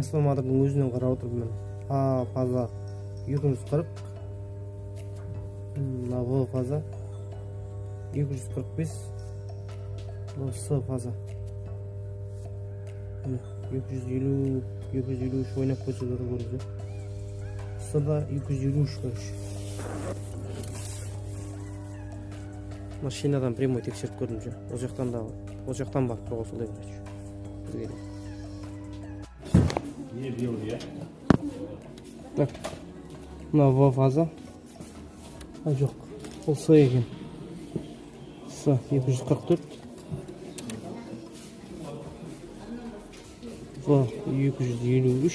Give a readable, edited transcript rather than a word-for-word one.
трансформатордың өзінен қарап отырмын мен. А фаза 240, мына В фаза 245, С фаза 250, 253 ойнап қойса да көріңіз. С да 253 короче. Машинадан прямой тексеріп көрдім же. Ол жақтан барып қосылды короче. Не белый, я? Так, мына В фаза. Жоқ, ол С екен. С 244, В 253,